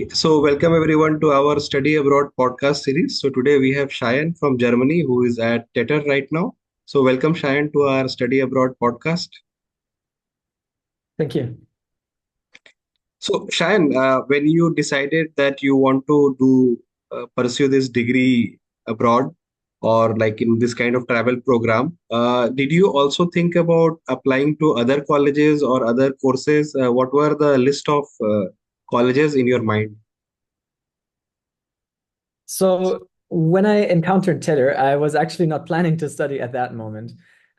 So, welcome everyone to our Study Abroad podcast series. So, today we have Shayan from Germany who is at TETR right now. So, welcome Shayan to our Study Abroad podcast. Thank you. So, Shayan, when you decided that you want to pursue this degree abroad or like in this kind of travel program, did you also think about applying to other colleges or other courses? What were the list of colleges in your mind? So when I encountered TETR, I was actually not planning to study at that moment.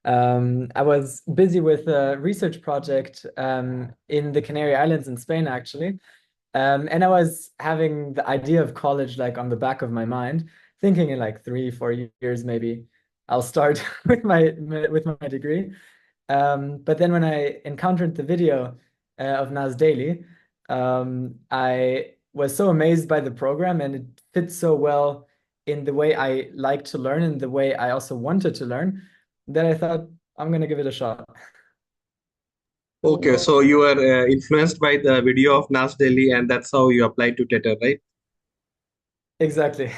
I was busy with a research project in the Canary Islands in Spain, actually. And I was having the idea of college like on the back of my mind, thinking in like 3, 4 years maybe I'll start with my degree. But then when I encountered the video of Nas Daily, I was so amazed by the program, and it fits so well in the way I like to learn and the way I also wanted to learn, that I thought I'm gonna give it a shot. Okay, so you were influenced by the video of Nas Delhi, and that's how you applied to TETR, right? Exactly.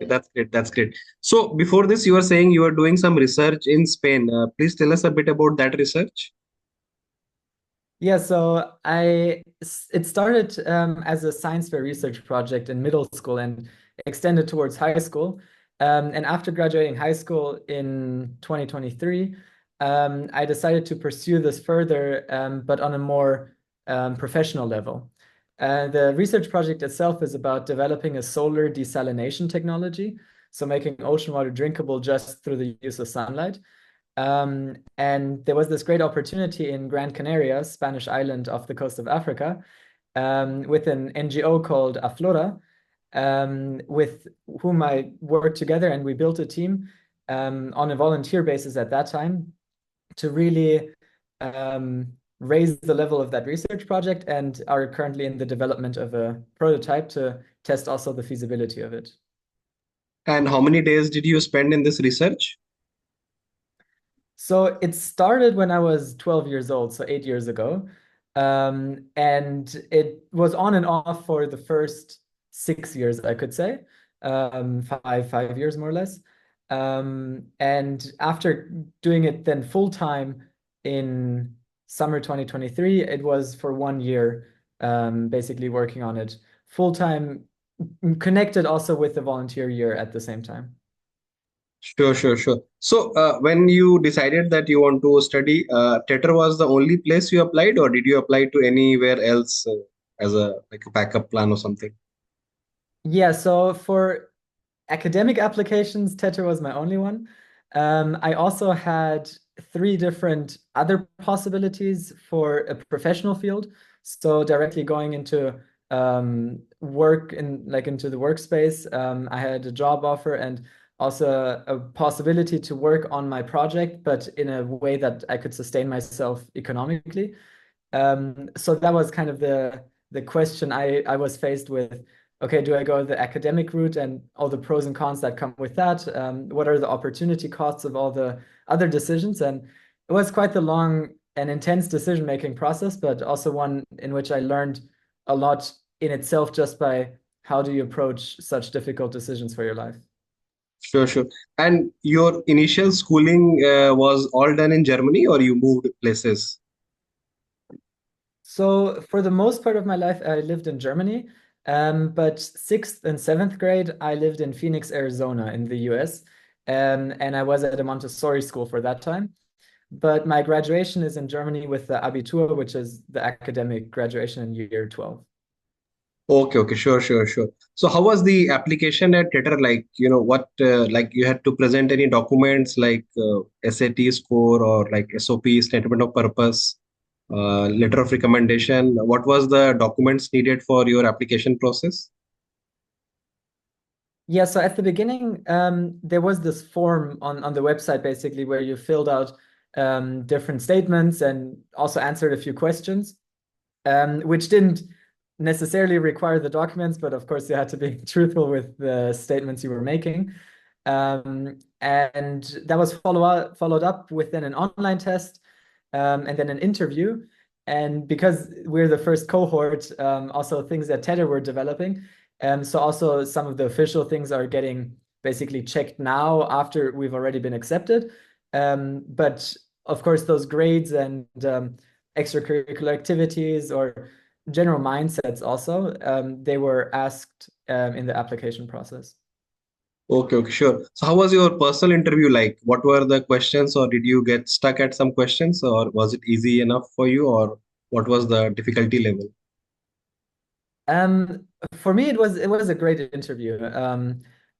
That's great. That's great. So before this, you were saying you were doing some research in Spain. Please tell us a bit about that research. Yeah, so it started as a science fair research project in middle school and extended towards high school. And after graduating high school in 2023, I decided to pursue this further, but on a more professional level. The research project itself is about developing a solar desalination technology, so making ocean water drinkable just through the use of sunlight. And there was this great opportunity in Gran Canaria, Spanish island off the coast of Africa, with an NGO called Aflora, with whom I worked together, and we built a team on a volunteer basis at that time to really raise the level of that research project, and are currently in the development of a prototype to test also the feasibility of it. And how many days did you spend in this research? So it started when I was 12 years old, so 8 years ago. And it was on and off for the first 6 years, I could say, 5 years more or less. And after doing it then full time in summer 2023, it was for 1 year, basically working on it full time, connected also with the volunteer year at the same time. Sure, sure, sure. So when you decided that you want to study, TETR was the only place you applied, or did you apply to anywhere else as a like a backup plan or something? Yeah, so for academic applications, TETR was my only one. I also had three different other possibilities for a professional field. So directly going into work in like into the workspace. I had a job offer and also a possibility to work on my project, but in a way that I could sustain myself economically. So that was kind of the question I was faced with. Okay, do I go the academic route and all the pros and cons that come with that? What are the opportunity costs of all the other decisions? And it was quite the long and intense decision-making process, but also one in which I learned a lot in itself just by how do you approach such difficult decisions for your life. Sure, sure. And your initial schooling was all done in Germany, or you moved places? So for the most part of my life, I lived in Germany. But sixth and seventh grade, I lived in Phoenix, Arizona, in the US. And I was at a Montessori school for that time. But my graduation is in Germany with the Abitur, which is the academic graduation in year 12. Okay, okay, sure, sure, sure. So how was the application at TETR like? You know, what like you had to present any documents like SAT score or like SOP, statement of purpose, letter of recommendation. What was the documents needed for your application process? Yeah, so at the beginning, there was this form on the website basically where you filled out different statements and also answered a few questions, which didn't necessarily require the documents, but of course you had to be truthful with the statements you were making. And that was followed up with then an online test, and then an interview. and because we're the first cohort, also things that TETR were developing. So also some of the official things are getting basically checked now after we've already been accepted. But of course, those grades and extracurricular activities or general mindsets also, they were asked in the application process. Okay, okay, sure. So how was your personal interview like? What were the questions, or did you get stuck at some questions, or was it easy enough for you, or what was the difficulty level? For me, it was a great interview.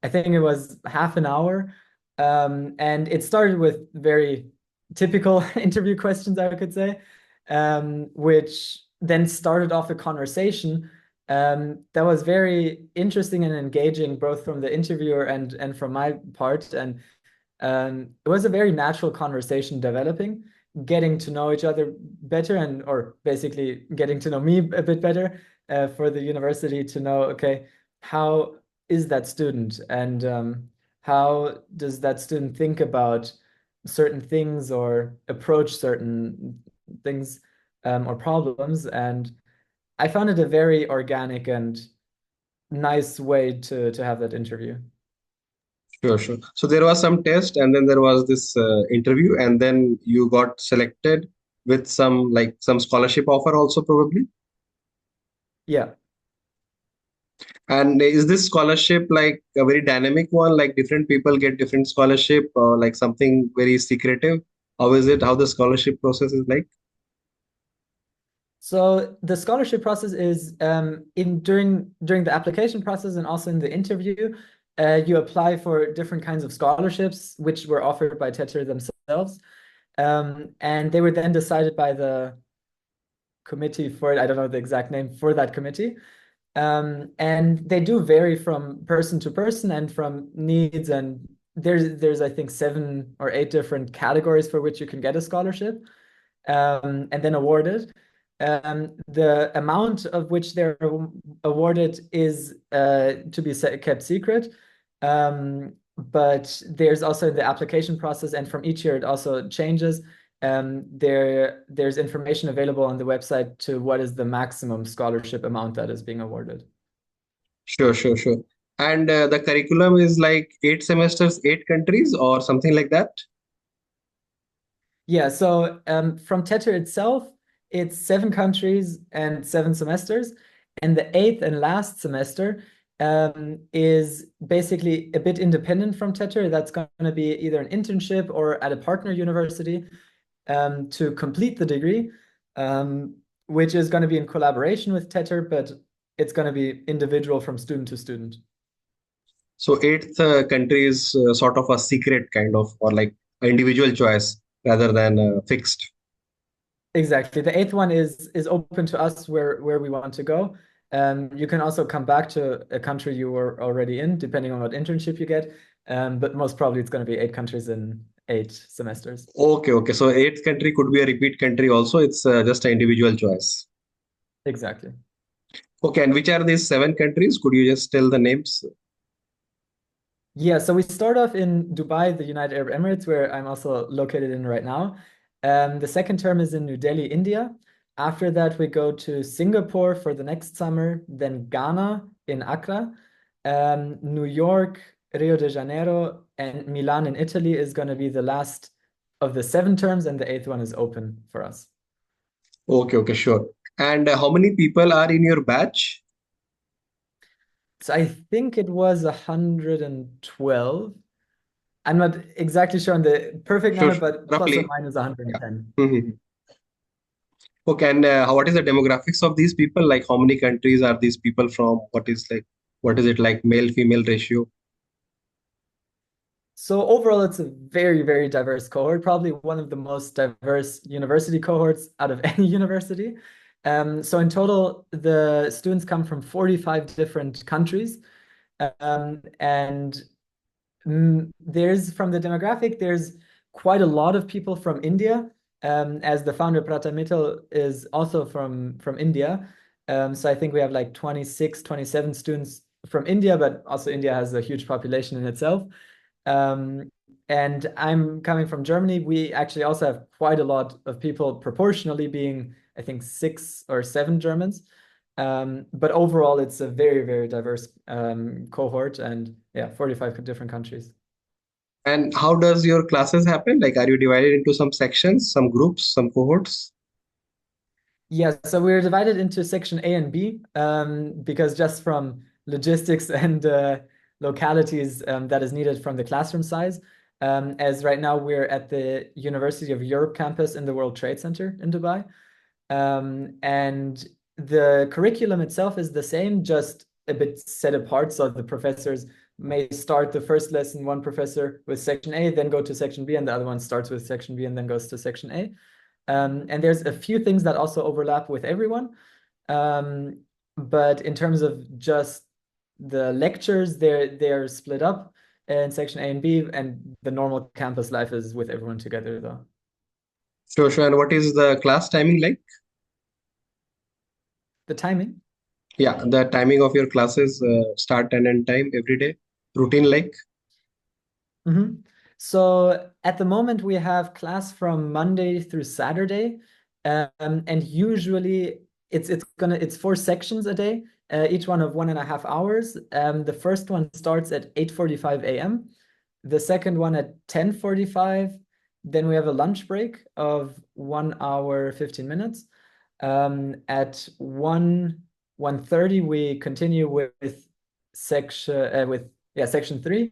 I think it was half an hour, and it started with very typical interview questions, I could say, which then started off a conversation that was very interesting and engaging, both from the interviewer and from my part. And it was a very natural conversation developing, getting to know each other better, and or basically getting to know me a bit better for the university to know, okay, how is that student, and how does that student think about certain things or approach certain things or problems. And I found it a very organic and nice way to have that interview. Sure, sure. So there was some test, and then there was this interview, and then you got selected with some like some scholarship offer also probably. Yeah. And is this scholarship like a very dynamic one? Like different people get different scholarship, or like something very secretive? How is it? How the scholarship process is like? So the scholarship process is in during the application process and also in the interview, you apply for different kinds of scholarships, which were offered by TETR themselves, and they were then decided by the committee for it. I don't know the exact name for that committee, and they do vary from person to person and from needs. And there's I think 7 or 8 different categories for which you can get a scholarship and then awarded. The amount of which they're awarded is to be kept secret. But there's also the application process, and from each year it also changes. There's information available on the website to what is the maximum scholarship amount that is being awarded. Sure, sure, sure. And the curriculum is like 8 semesters, 8 countries, or something like that. Yeah, so from TETR itself, it's 7 countries and 7 semesters. And the eighth and last semester is basically a bit independent from TETR. That's going to be either an internship or at a partner university to complete the degree, which is going to be in collaboration with TETR, but it's going to be individual from student to student. So eighth country is sort of a secret kind of, or like an individual choice rather than fixed. Exactly. The eighth one is open to us where we want to go. You can also come back to a country you were already in, depending on what internship you get. But most probably it's going to be 8 countries in 8 semesters. Okay, okay. So eighth country could be a repeat country also. It's just an individual choice. Exactly. Okay, and which are these 7 countries? Could you just tell the names? Yeah, so we start off in Dubai, the United Arab Emirates, where I'm also located in right now. The second term is in New Delhi, India. After that, we go to Singapore for the next summer, then Ghana in Accra, New York, Rio de Janeiro, and Milan in Italy is going to be the last of the 7 terms, and the eighth one is open for us. Okay, okay, sure. And how many people are in your batch? So I think it was 112. I'm not exactly sure on the perfect Sure, number, sure. but plus or Roughly. minus Yeah. 110. Mhm. Okay, and what is the demographics of these people? Like, how many countries are these people from? What is it like, male female ratio? So overall, it's a very, very diverse cohort, probably one of the most diverse university cohorts out of any university. So in total, the students come from 45 different countries. And there's from the demographic, there's quite a lot of people from India, as the founder Prata Mittal is also from India. So I think we have like 26, 27 students from India, but also India has a huge population in itself. Um, and I'm coming from Germany. We actually also have quite a lot of people proportionally being I think 6 or 7 Germans. But overall, it's a very, very diverse cohort, and yeah, 45 different countries. And how does your classes happen? Like, are you divided into some sections, some groups, some cohorts? Yeah, so we're divided into section A and B because just from logistics and localities that is needed from the classroom size. As right now we're at the University of Europe campus in the World Trade Center in Dubai. And the curriculum itself is the same, just a bit set apart. So the professors may start the first lesson, one professor with section A, then go to section B, and the other one starts with section B and then goes to section A. And there's a few things that also overlap with everyone. But in terms of just the lectures, they're split up in section A and B, and the normal campus life is with everyone together, though. Sure, sure. And what is the class timing like? The timing? Yeah, the timing of your classes, start and end time every day, routine like. Mm-hmm. So at the moment we have class from Monday through Saturday, and usually it's 4 sections a day, each one of 1.5 hours. The first one starts at 8:45 a.m. The second one at 10:45. Then we have a lunch break of 1 hour 15 minutes. At 1:30 we continue with section 3.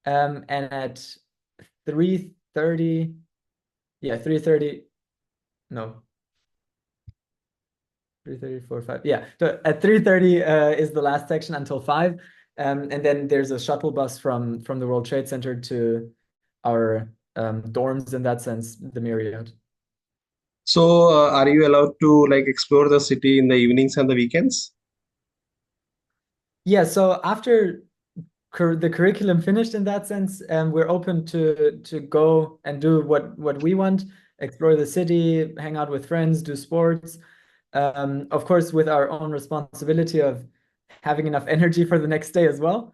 And at 3:30, yeah, 3:30, no, 3:30, 4, 5. Yeah, so at 3:30 is the last section until 5. And then there's a shuttle bus from the World Trade Center to our dorms, in that sense, the Myriad. So, are you allowed to like explore the city in the evenings and the weekends? Yeah, so after the curriculum finished in that sense, we're open to go and do what we want, explore the city, hang out with friends, do sports. Of course, with our own responsibility of having enough energy for the next day as well,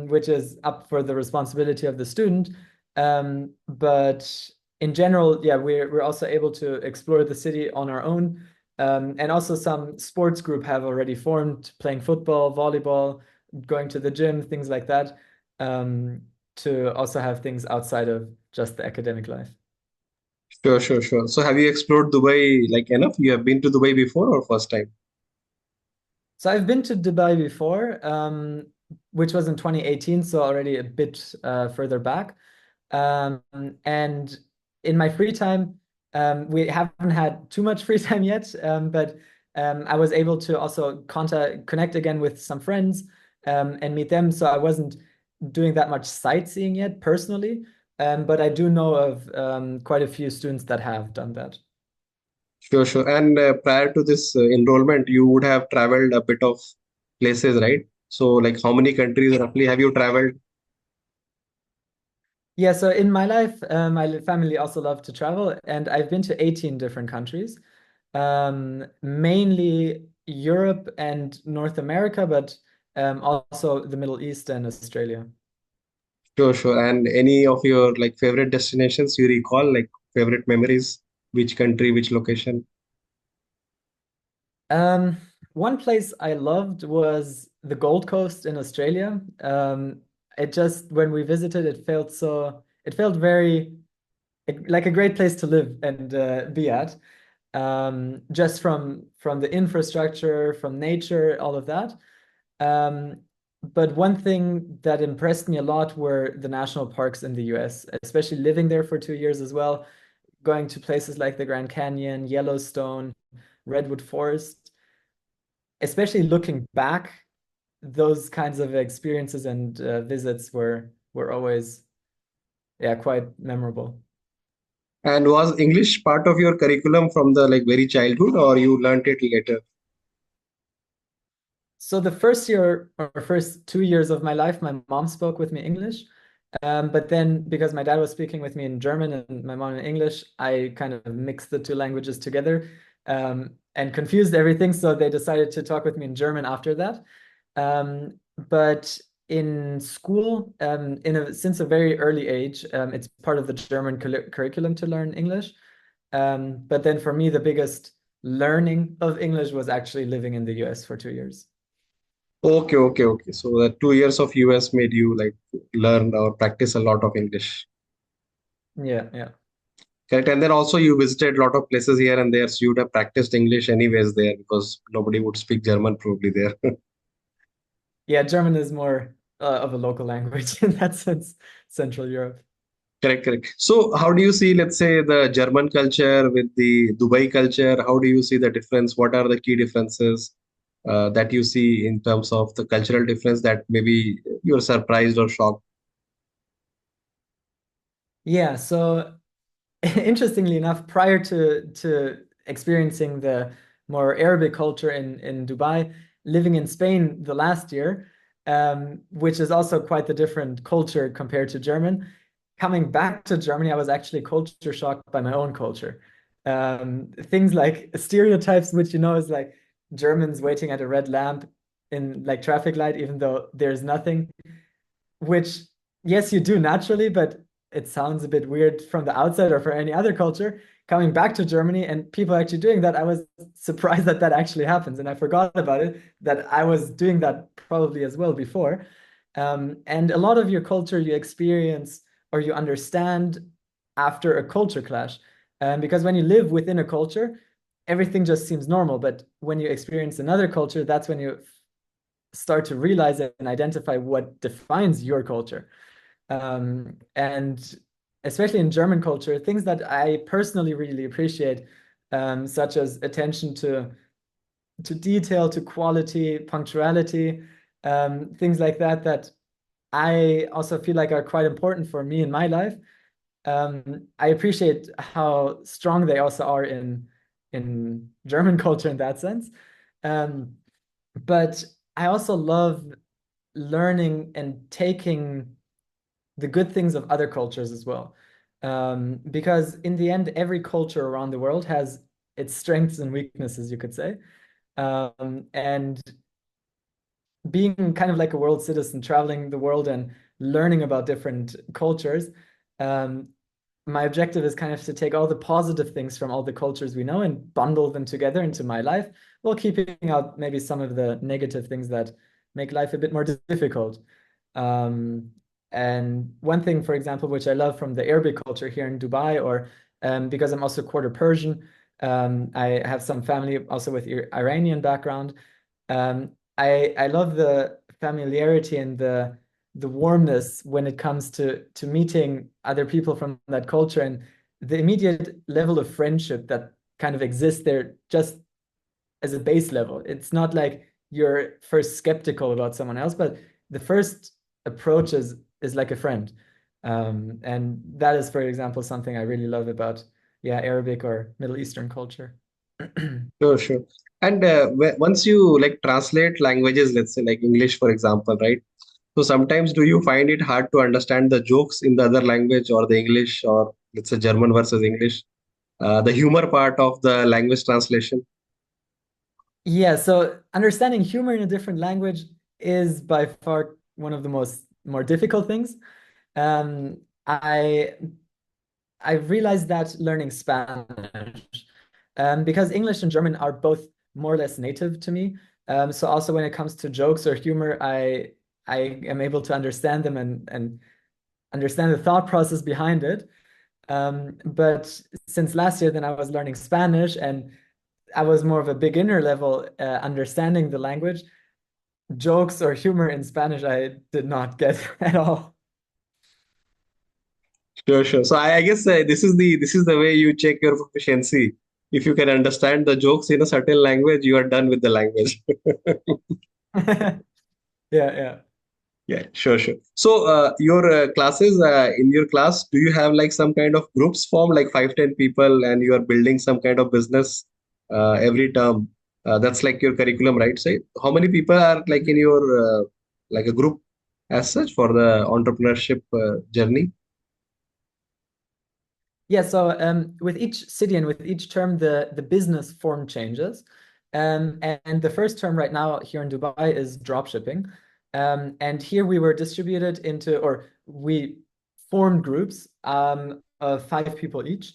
which is up for the responsibility of the student. But in general, yeah, we're also able to explore the city on our own. And also some sports group have already formed, playing football, volleyball, going to the gym, things like that, to also have things outside of just the academic life. Sure, sure, sure. So, have you explored Dubai like enough? You have been to Dubai before or first time? So I've been to Dubai before, which was in 2018, so already a bit further back. Um, and in my free time, we haven't had too much free time yet, but I was able to also connect again with some friends and meet them. So I wasn't doing that much sightseeing yet personally, but I do know of quite a few students that have done that. Sure, sure. And prior to this enrollment, you would have traveled a bit of places, right? So, like, how many countries roughly have you traveled? Yeah, so in my life, my family also love to travel, and I've been to 18 different countries, mainly Europe and North America, but also the Middle East and Australia. Sure, sure. And any of your like favorite destinations you recall, like favorite memories, which country, which location? Um, One place I loved was the Gold Coast in Australia. It just, when we visited, it felt very like a great place to live and be at. Just from the infrastructure, from nature, all of that. Um, but one thing that impressed me a lot were the national parks in the US, especially living there for 2 years as well, going to places like the Grand Canyon, Yellowstone, Redwood Forest. Especially looking back, those kinds of experiences and visits were always, yeah, quite memorable. And was English part of your curriculum from the like very childhood, or you learned it later? So the first year or first 2 years of my life, my mom spoke with me English. But then because my dad was speaking with me in German and my mom in English, I kind of mixed the two languages together and confused everything. So they decided to talk with me in German after that. But in school, since a very early age, it's part of the German curriculum to learn English. But then for me, the biggest learning of English was actually living in the US for 2 years. Okay, okay, okay. So the 2 years of US made you like learn or practice a lot of English. Yeah, yeah. Correct. And then also you visited a lot of places here and there, so you would have practiced English anyways there because nobody would speak German probably there. Yeah, German is more of a local language in that sense, Central Europe. Correct, correct. So how do you see, let's say, the German culture with the Dubai culture? How do you see the difference? What are the key differences that you see in terms of the cultural difference that maybe you're surprised or shocked? Yeah, so interestingly enough, prior to experiencing the more Arabic culture in Dubai, living in Spain the last year, which is also quite the different culture compared to German. Coming back to Germany, I was actually culture shocked by my own culture. Things like stereotypes, which is like Germans waiting at a red lamp in like traffic light, even though there's nothing, which yes, you do naturally, but it sounds a bit weird from the outside or for any other culture. Coming back to Germany and people actually doing that, I was surprised that that actually happens. And I forgot about it, that I was doing that probably as well before. And a lot of your culture you experience or you understand after a culture clash. Because when you live within a culture, everything just seems normal. But when you experience another culture, that's when you start to realize and identify what defines your culture. And especially in German culture, things that I personally really appreciate, such as attention to detail, to quality, punctuality, things like that, that I also feel like are quite important for me in my life. I appreciate how strong they also are in German culture in that sense. Um, but I also love learning and taking the good things of other cultures as well. Because in the end, every culture around the world has its strengths and weaknesses, you could say. And being kind of like a world citizen, traveling the world and learning about different cultures, um, my objective is kind of to take all the positive things from all the cultures we know and bundle them together into my life, while keeping out maybe some of the negative things that make life a bit more difficult. Um, and one thing, for example, which I love from the Arabic culture here in Dubai, or because I'm also quarter Persian, I have some family also with Iranian background. I love the familiarity and the warmness when it comes to meeting other people from that culture and the immediate level of friendship that kind of exists there just as a base level. It's not like you're first skeptical about someone else, but the first approach is like a friend. And that is, for example, something I really love about, yeah, Arabic or Middle Eastern culture. Sure, sure. And once you like translate languages, let's say like English, for example, right? So sometimes do you find it hard to understand the jokes in the other language or the English or let's say German versus English, the humor part of the language translation? Yeah, so understanding humor in a different language is by far one of the more difficult things. Um, I I realized that learning Spanish, because English and German are both more or less native to me. So also when it comes to jokes or humor, I am able to understand them and understand the thought process behind it. But since last year, then I was learning Spanish and I was more of a beginner level understanding the language. Jokes or humor in Spanish, I did not get at all. Sure, sure. So I guess this is the way you check your proficiency. If you can understand the jokes in a certain language, you are done with the language. Yeah, yeah. Yeah, sure, sure. So, your classes, in your class, do you have like some kind of groups formed, like 5, 10 people, and you are building some kind of business every term? That's like your curriculum, right? Say, how many people are like in your like a group as such for the entrepreneurship journey? Yeah, so with each city and with each term, the business form changes. And the first term right now here in Dubai is drop shipping. And here we were distributed into, or we formed groups of 5 people each.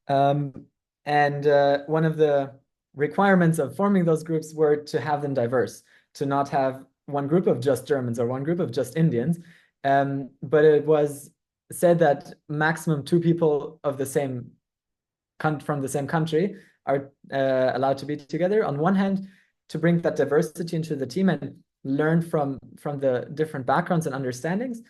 Um, and one of the requirements of forming those groups were to have them diverse, to not have one group of just Germans or one group of just Indians. But it was said that maximum two people of the same from the same country are allowed to be together. On one hand, to bring that diversity into the team and learn from the different backgrounds and understandings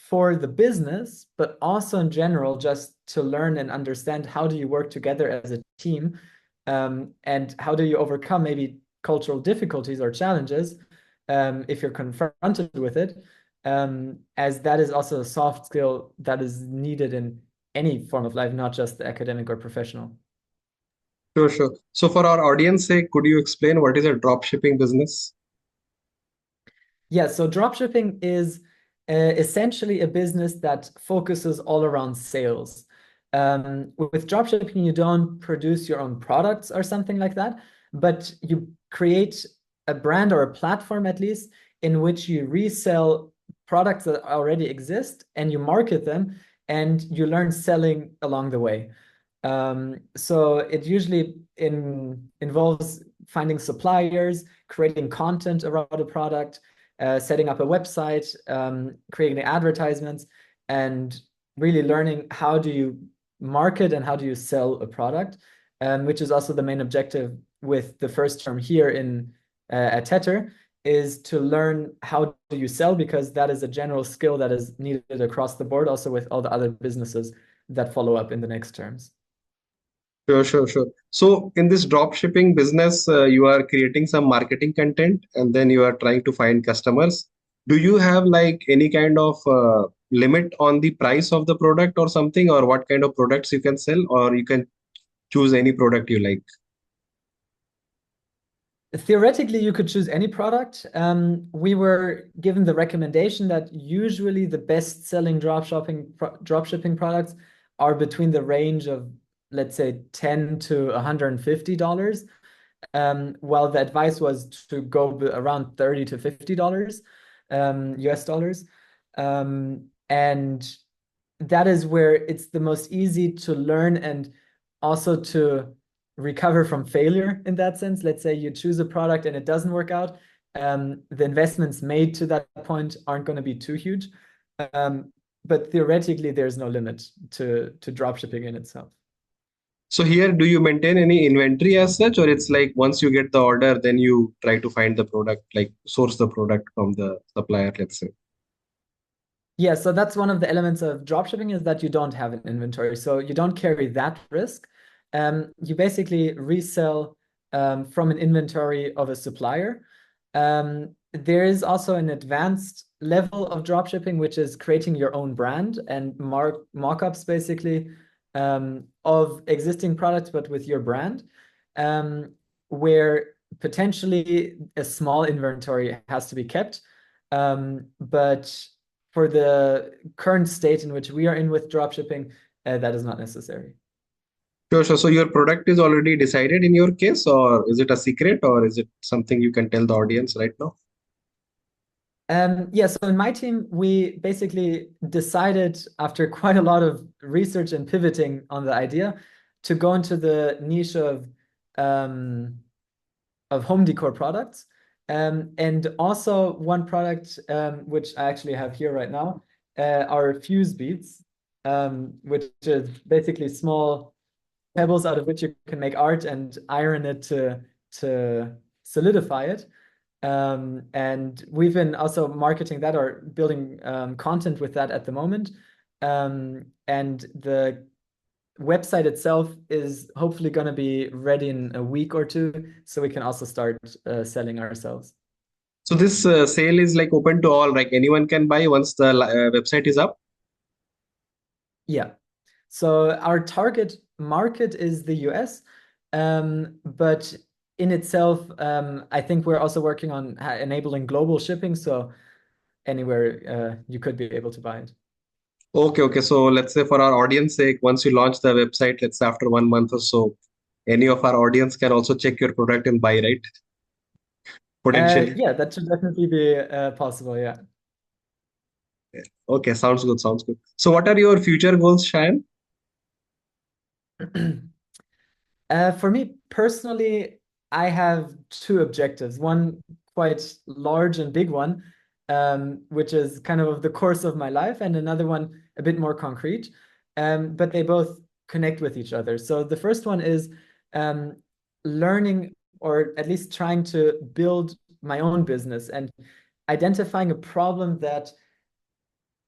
for the business, but also in general, just to learn and understand how do you work together as a team, and how do you overcome maybe cultural difficulties or challenges if you're confronted with it, as that is also a soft skill that is needed in any form of life, not just the academic or professional. Sure, sure. So for our audience sake, could you explain what is a drop shipping business? Yeah, so dropshipping is essentially a business that focuses all around sales. With dropshipping, you don't produce your own products or something like that, but you create a brand or a platform at least in which you resell products that already exist and you market them and you learn selling along the way. So it usually involves finding suppliers, creating content around a product, setting up a website, creating the advertisements, and really learning how do you market and how do you sell a product, which is also the main objective with the first term here in at TETR, is to learn how do you sell, because that is a general skill that is needed across the board, also with all the other businesses that follow up in the next terms. Sure, sure, sure. So in this drop shipping business, you are creating some marketing content and then you are trying to find customers. Do you have like any kind of limit on the price of the product or something, or what kind of products you can sell, or you can choose any product you like? Theoretically, you could choose any product. We were given the recommendation that usually the best-selling dropshipping products are between the range of, let's say, $10 to $150, while the advice was to go around $30 to $50 US dollars. And that is where it's the most easy to learn and also to recover from failure in that sense. Let's say you choose a product and it doesn't work out. The investments made to that point aren't going to be too huge. But theoretically, there's no limit to dropshipping in itself. So here, do you maintain any inventory as such, or it's like once you get the order, then you try to find the product, like source the product from the supplier, let's say. Yeah, so that's one of the elements of dropshipping, is that you don't have an inventory. So you don't carry that risk. You basically resell from an inventory of a supplier. There is also an advanced level of dropshipping, which is creating your own brand and mock-ups basically of existing products, but with your brand, where potentially a small inventory has to be kept. But for the current state in which we are in with dropshipping, that is not necessary. Sure, sure. So your product is already decided in your case, or is it a secret, or is it something you can tell the audience right now? Yeah, so in my team, we basically decided after quite a lot of research and pivoting on the idea to go into the niche of home decor products. And also one product which I actually have here right now are fuse beads, which is basically small pebbles out of which you can make art and iron it to solidify it. And we've been also marketing that or building content with that at the moment. And the website itself is hopefully going to be ready in a week or two, so we can also start selling ourselves. So this sale is like open to all, like anyone can buy once the website is up. Yeah. So our target market is the US, but in itself, I think we're also working on enabling global shipping, so anywhere you could be able to buy it. Okay, okay. So let's say for our audience sake, once you launch the website, let's say after 1 month or so, any of our audience can also check your product and buy, right? Potentially. Yeah, that should definitely be possible. Yeah. Okay, sounds good, sounds good. So what are your future goals, Shayan? For me personally, I have two objectives. One quite large and big one, which is kind of the course of my life, and another one a bit more concrete. But they both connect with each other. So the first one is um, learning, or at least trying to build my own business and identifying a problem that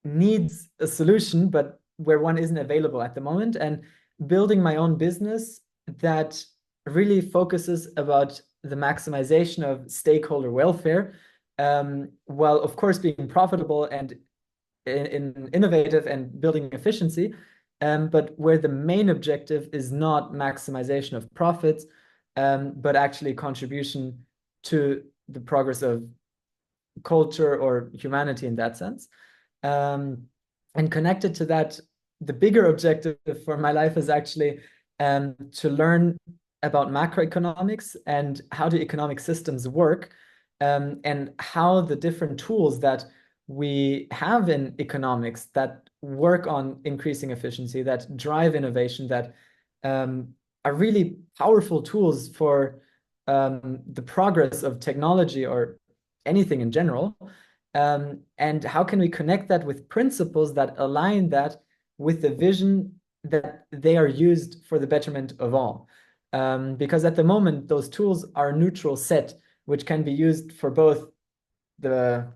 needs a solution, but where one isn't available at the moment, and building my own business that really focuses about the maximization of stakeholder welfare, while of course being profitable and innovative and building efficiency, but where the main objective is not maximization of profits, but actually contribution to the progress of culture or humanity in that sense. Um, and connected to that, the bigger objective for my life is actually to learn about macroeconomics and how the economic systems work, and how the different tools that we have in economics that work on increasing efficiency, that drive innovation, that are really powerful tools for the progress of technology or anything in general. And how can we connect that with principles that align that with the vision that they are used for the betterment of all? Because at the moment, those tools are a neutral set, which can be used for both the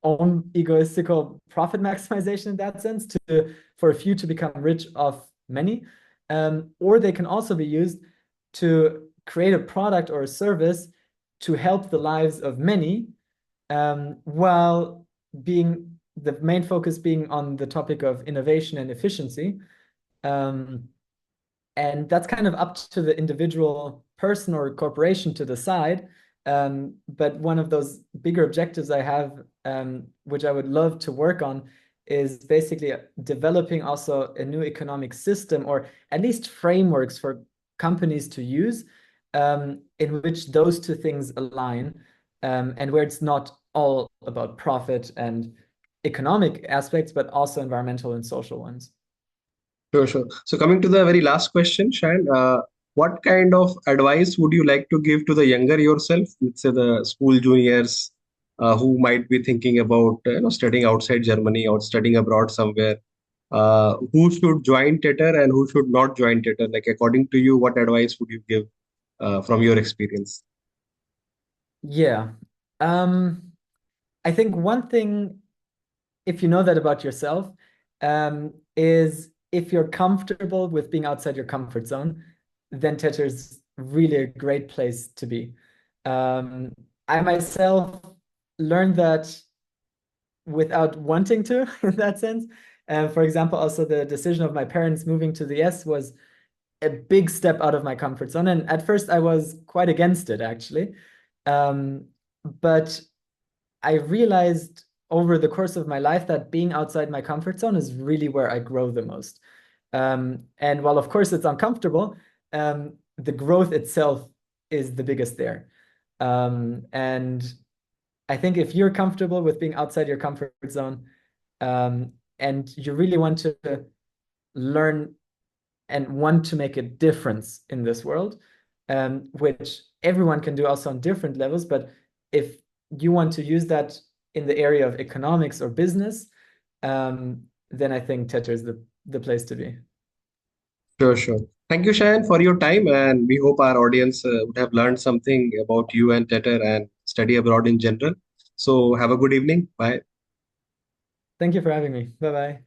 own egoistical profit maximization in that sense, to for a few to become rich off many, or they can also be used to create a product or a service to help the lives of many, while being the main focus being on the topic of innovation and efficiency. Um, and that's kind of up to the individual person or corporation to decide. But one of those bigger objectives I have, which I would love to work on, is basically developing also a new economic system, or at least frameworks for companies to use, in which those two things align, and where it's not all about profit and economic aspects, but also environmental and social ones. Sure, sure. So coming to the very last question, Shayan, what kind of advice would you like to give to the younger yourself, let's say the school juniors, who might be thinking about studying outside Germany or studying abroad somewhere? Who should join TETR and who should not join TETR? Like according to you, what advice would you give from your experience? Yeah. Um, I think one thing, if you know that about yourself, is if you're comfortable with being outside your comfort zone, then Tether is really a great place to be. Um, I myself learned that without wanting to, in that sense. For example, also the decision of my parents moving to the US was a big step out of my comfort zone. And at first, I was quite against it, actually. But I realized over the course of my life that being outside my comfort zone is really where I grow the most. And while, of course, it's uncomfortable, the growth itself is the biggest there. And I think if you're comfortable with being outside your comfort zone, and you really want to learn and want to make a difference in this world, which everyone can do also on different levels. But if you want to use that in the area of economics or business, then I think Tether is the place to be. Sure, sure. Thank you, Shayan, for your time, and we hope our audience would have learned something about you and TETR and study abroad in general. So have a good evening. Bye. Thank you for having me. Bye bye.